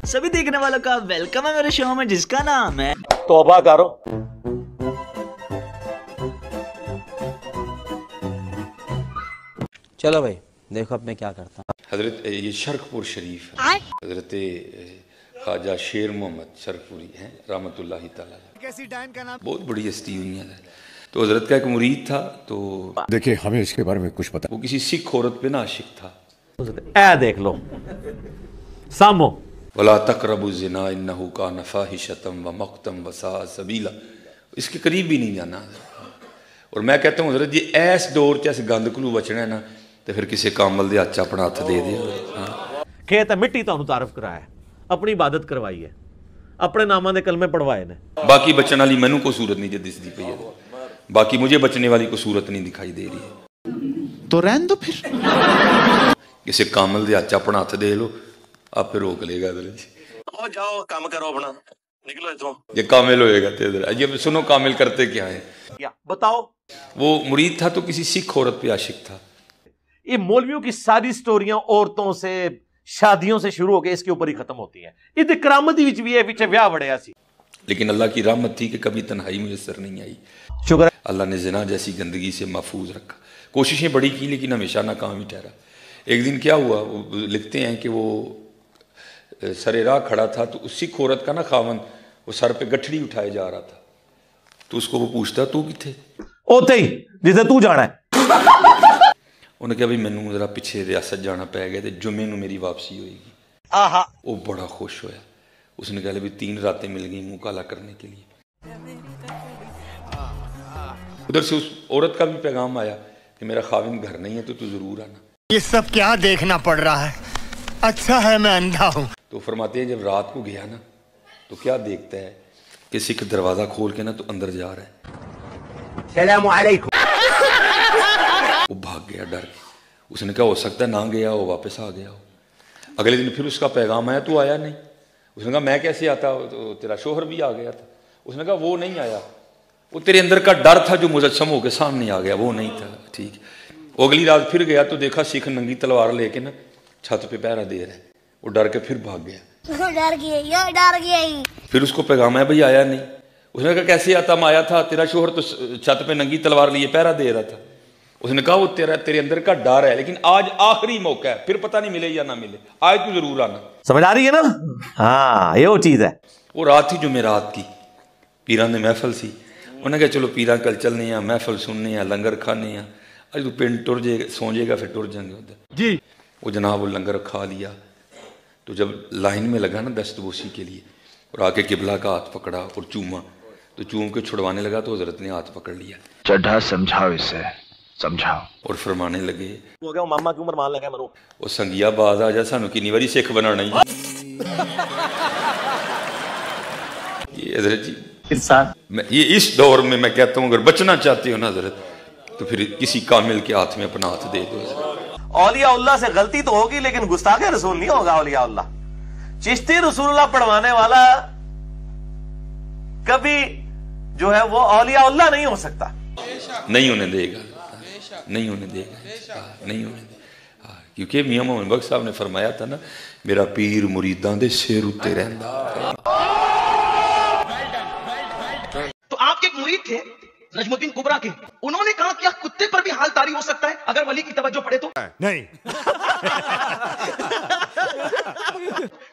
सभी देखने वालों का वेलकम है मेरे शो में जिसका नाम है तौबा करो। चलो भाई देखो अब मैं क्या करता हूँ। हजरत ये शरकपुर शरीफ है, हजरत ख्वाजा शेर मोहम्मद शरकपुरी हैं रहमतुल्लाहि तआला। कैसी डायन का नाम, बहुत बड़ी हस्ती हुई है। तो हजरत का एक मुरीद था, तो देखिए हमें इसके बारे में कुछ पता। वो किसी सिख औरत पे ना आशिक था। ए देख लो सामो, वला तक़रबु ज़िना इन्नहु कान फ़ाहिशतम व मक़तम व साअ सबीला, इसके करीब भी नहीं जाना। और मैं कहता हूँ हजरत जी ऐस दौर च गंद कोलू बचना है ना, तो फिर किसी कामल दे हथ अपना हथ दे दिया। खेत मिट्टी तो तारफ कराया, अपनी इबादत करवाई है, अपने नामा दे कलमे पढ़वाए ने। बाकी बचने वाली मैनू को सूरत नहीं दिसदी पई है, बाकी मुझे बचने वाली को सूरत नहीं दिखाई दे रही है। तो रहने दो फिर, किसी कामल दे हथ अपना हथ दे लो, आप फिर रोक लेगा। और जाओ काम करो अपना, निकलो इधरों। ये कामिल होएगा तो इधर ये सुनो कामिल करते क्या है। या बताओ, वो मुरीद था तो किसी सिख औरत पे आशिक था। ये मौलवियों की सारी स्टोरियां औरतों से, शादियों से शुरू होकर इसके ऊपर ही खत्म होती हैं। ये करामती विच भी है, पीछे ब्याह बड़े सी। लेकिन अल्लाह की रहमत थी कि कभी तन्हाई मुयसर नहीं आई। शुक्र अल्लाह ने जिना जैसी गंदगी से महफूज रखा। कोशिशें बड़ी की लेकिन हमेशा नाकाम ही ठहरा। एक दिन क्या हुआ, वो लिखते हैं कि वो सरे राह खड़ा था, तो उस सिख औरत का ना खावन वो सर पे गठड़ी उठाए जा रहा था, तो उसको वो पूछता तू किथे ओते ही जिसे तू जाना है। उन्हें कहा भाई मैनू जरा पिछे रियासत जाना पै गया, तो जुमे नू मेरी वापसी होएगी। वो बड़ा खुश होया। उसने कहा भी 3 रातें मिल गई मुंह काला करने के लिए। उधर से उस औरत का भी पैगाम आया कि मेरा खाविन घर नहीं है, तो तू जरूर आना। ये सब क्या देखना पड़ रहा है, अच्छा है मैं अंधा हूं। तो फरमाते हैं जब रात को गया ना, तो क्या देखता है कि सिख दरवाजा खोल के ना तो अंदर जा रहा है। सलाम अलैकुम। वो भाग गया डर के। उसने कहा हो सकता है ना गया हो, वापस आ गया हो। अगले दिन फिर उसका पैगाम आया, तू आया नहीं। उसने कहा मैं कैसे आता, तो तेरा शोहर भी आ गया था। उसने कहा वो नहीं आया, वो तेरे अंदर का डर था जो मुजस्सम होके सामने आ गया, वो नहीं था। ठीक। वो अगली रात फिर गया तो देखा सिख नंगी तलवार लेके ना छत पे पहरा दे रहा है। वो डर के फिर भाग गया। डर गया। फिर उसको पैगाम आया भाई आया नहीं। उसने कहा कैसे आता, मैं आया था, तेरा शोहर तो छत पे नंगी तलवार लिए पहरा दे रहा था। उसने कहा वो तेरे अंदर का डर है, लेकिन आज आखिरी मौका है, फिर पता नहीं मिले या ना मिले, आज तू जरूर आना। समझ आ रही है ना? हाँ, ये वो चीज है। वो रात थी जुमेरात की, पीरां ने महफल सी। उन्हें कहा चलो पीरां कल चलने हैं, महफल सुनने हैं, लंगर खाने हैं। अज तू पिंड टुर जाएगा, सो जाएगा, फिर टुर जाएंगे उधर जी। वो जनाब वो लंगर खा लिया, तो जब लाइन में लगा ना दस्तबोसी के लिए, और आके किबला का हाथ पकड़ा और चूमा, तो चूम के छुड़वाने लगा तो हजरत ने हाथ पकड़ लिया। चढ़ा समझाओ इसे, समझाओ। और फरमाने लगे हो गया मामा की उम्र मान लगा मरो। वो संगिया बाज आ जा, सानू किन्नी बारी सिख बनाना ही। ये हजरत जी ये इस दौर में मैं कहता हूँ अगर बचना चाहते हो ना हजरत, तो फिर किसी कामिल के हाथ में अपना हाथ दे दो। औलिया उल्लाह से गलती तो होगी, लेकिन गुस्ताखे रसूल नहीं होगा। औलिया उल्लाह चिश्ती रसूलुल्लाह पढ़वाने वाला कभी जो है वो औलिया उल्लाह नहीं हो सकता। नहीं होने देगा, नहीं होने देगा, नहीं होने देगा। क्योंकि मियां मोहम्मद बख्श साहब ने फरमाया था ना, मेरा पीर मुरीदां दे सिर उत्ते रहंदा। तो आपके एक मुरीद थे नजमुद्दीन कुबरा के, उन्होंने कहा क्या कुत्ते पर भी हाल तारी हो सकता है अगर वली की तवज्जो पड़े तो? नहीं।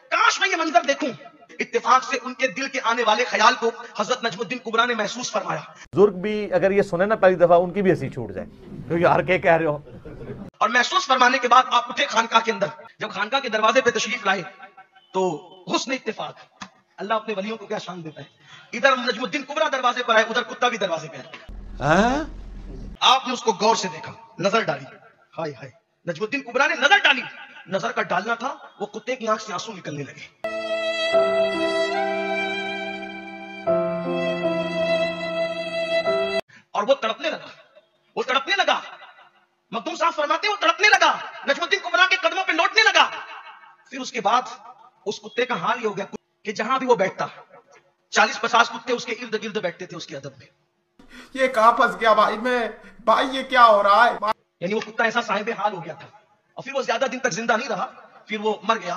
काश मैं ये मंजर देखूं। इत्तेफाक से उनके दिल के आने वाले ख्याल को हजरत नजमुद्दीन कुबरा ने महसूस फरमाया। बुजुर्ग भी अगर ये सुने ना पहली दफा, उनकी भी हंसी छूट जाए, तो यार क्या कह रहे हो। और महसूस फरमाने के बाद आप उठे खानकाह के अंदर। जब खानकाह के दरवाजे पे तशरीफ लाए तो हुस्न इत्तेफाक, अल्लाह अपने वलियों को क्या शान देता है। इधर नजमुद्दीन कुबरा दरवाजे पर आए, उधर कुत्ता भी दरवाजे पे आया। आपने उसको गौर से देखा, नजर डाली। हाय हाय, नजमुद्दीन कुबरा ने नजर डाली। नजर का डालना था, वो कुत्ते की आंख से आंसू निकलने लगे। और वो तड़पने लगा, वो तड़पने लगा। मखदूम साहब फरमाते वो तड़पने लगा, नजमुद्दीन कुबरा के कदमों पे लौटने लगा। फिर उसके बाद उस कुत्ते का हाल ये हो गया कि जहां भी वो बैठता 40-50 कुत्ते उसके इर्द गिर्द बैठते थे उसके अदब में। ये कहां फंस गया भाई मैं, भाई ये क्या हो रहा है। यानी वो कुत्ता ऐसा साहिब हाल हो गया था। और फिर वो ज्यादा दिन तक जिंदा नहीं रहा, फिर वो मर गया।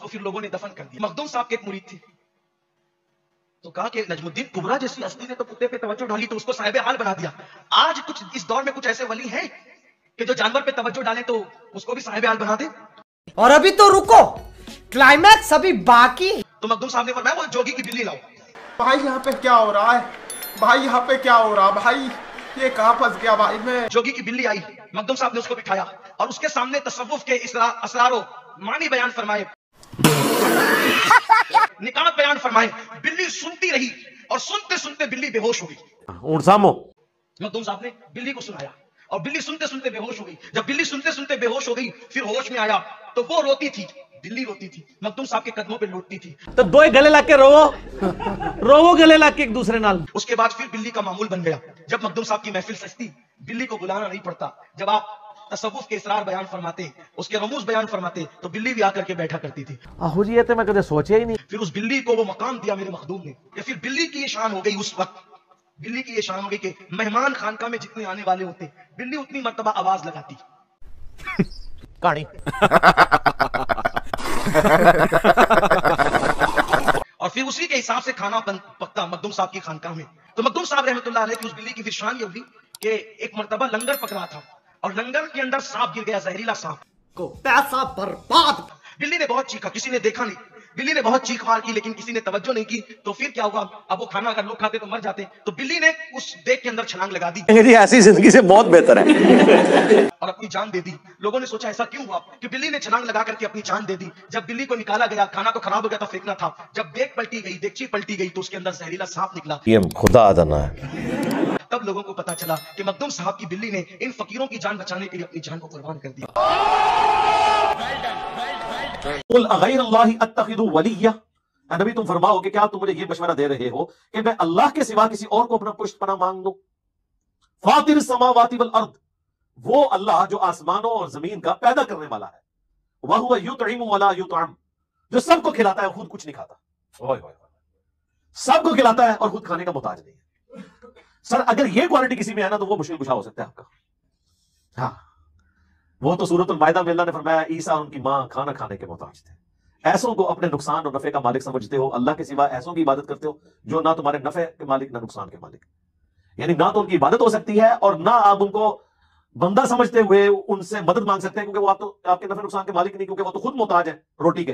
उसको फिर लोगों ने दफन कर दिया। मखदूम साहब के एक मुरीद थे, तो कहा कि नजमुद्दीन कुबरा जैसी हस्ती ने तो कुत्ते पे तवज्जो डाली तो उसको साहिब हाल बना दिया। आज कुछ इस दौर में कुछ ऐसे वली हैं कि जो जानवर पे तवज्जो डाले तो उसको भी साहिब हाल बना दे। और अभी तो रुको, क्लाइमैक्स अभी बाकी। तो मखदूम साहब ने फरमाया वो जोगी की बिल्ली लाओ। भाई यहाँ पे क्या हो रहा है? भाई यहाँ पे क्या हो रहा है? भाई ये कहाँ फंस गया भाई मैं? जोगी की बिल्ली आई, मखदूम साहब ने उसको बिठाया और उसके सामने तसव्वुफ के असरारो मानी बयान फरमाए, निकात बयान फरमाए। बिल्ली सुनती रही और सुनते सुनते बिल्ली बेहोश हो गई। ऊंट सामो मखदूम साहब ने बिल्ली को सुनाया और बिल्ली सुनते सुनते बेहोश हो गई। जब बिल्ली सुनते सुनते बेहोश हो गई, फिर होश में आया तो वो रोती थी, बिल्ली रोती थी, मखदूम साहब के कदमों पे लौटती थी। तो दो गले ला के रोवो गले ला के एक दूसरे नाल। उसके बाद फिर बिल्ली का मामूल बन गया। जब मखदूम साहब की महफिल सजती, बिल्ली को बुलाना नहीं पड़ता। जब आप तसव्वुफ के इसरार बयान फरमाते, उसके रमूज बयान फरमाते, तो बिल्ली भी आकर के बैठा करती थी। आहो जी, ये तो मैं कदे सोचा ही नहीं। फिर उस बिल्ली को वो मकाम दिया मेरे मखदूम ने कि फिर बिल्ली की ये शान हो गई। उस वक्त बिल्ली की ये शान हो गई कि मेहमान खानका में जितने आने वाले होते, बिल्ली उतनी मर्तबा आवाज लगाती। कहानी और फिर उसी के हिसाब से खाना पकता मखदूम साहब की खानकाह में। तो मखदूम साहब रहमतुल्लाह अलैह की उस बिल्ली की फिर शान ये हुई कि एक मर्तबा लंगर पक रहा था और लंगर के अंदर सांप गिर गया, जहरीला सांप को पैसा बर्बाद। बिल्ली ने बहुत चीखा, किसी ने देखा नहीं। बिल्ली ने बहुत चीख मार की लेकिन किसी ने तवज्जो नहीं की। तो फिर क्या हुआ, अब वो खाना अगर लोग खाते तो मर जाते। तो बिल्ली ने उस देग के अंदर छलांग लगा दी। जी ऐसी जिंदगी से मौत बेहतर है। और अपनी जान दे दी। लोगों ने सोचा ऐसा क्यों हुआ कि बिल्ली ने छलांग लगा करके अपनी जान दे दी। जब बिल्ली को निकाला गया, खाना तो खराब हो गया था, फेंकना था। जब देग पलटी गई, देगची पलटी गई तो उसके अंदर जहरीला सांप निकला। ये खुदा अदना है। तब लोगों को पता चला कि मखदूम साहब की बिल्ली ने इन फकीरों की जान बचाने के लिए अपनी जान को कुर्बान कर दिया। नबी तुम फरमाओ कि क्या तुम मुझे ये मशवरा दे रहे हो कि मैं अल्लाह के सिवा किसी और को अपना पुष्ट पना मांग दूं? फातिर समावाति वल अर्द, वो अल्लाह जो आसमानों और जमीन का पैदा करने वाला है। वह हुवा युतइमु वला युतअम, जो सबको खिलाता है खुद कुछ नहीं खाता। ओए ओए, सबको खिलाता है और खुद खाने का मुताज नहीं है। सर अगर ये क्वालिटी किसी में है ना तो वो मुश्किल कुशा हो सकता है आपका। हाँ, वो तो सूरतुल माइदा में अल्लाह ने फरमाया ईसा उनकी मां खाना खाने के मोहताज थे। ऐसों को अपने नुकसान और नफे का मालिक समझते हो, अल्लाह के सिवा ऐसों की इबादत करते हो जो ना तुम्हारे नफे के मालिक ना नुकसान के मालिक। यानी ना तो उनकी इबादत हो सकती है और ना आप उनको बंदा समझते हुए उनसे मदद मांग सकते हैं, क्योंकि वो आप तो आपके नफे नुकसान के मालिक नहीं, क्योंकि वो तो खुद मोहताज है रोटी के।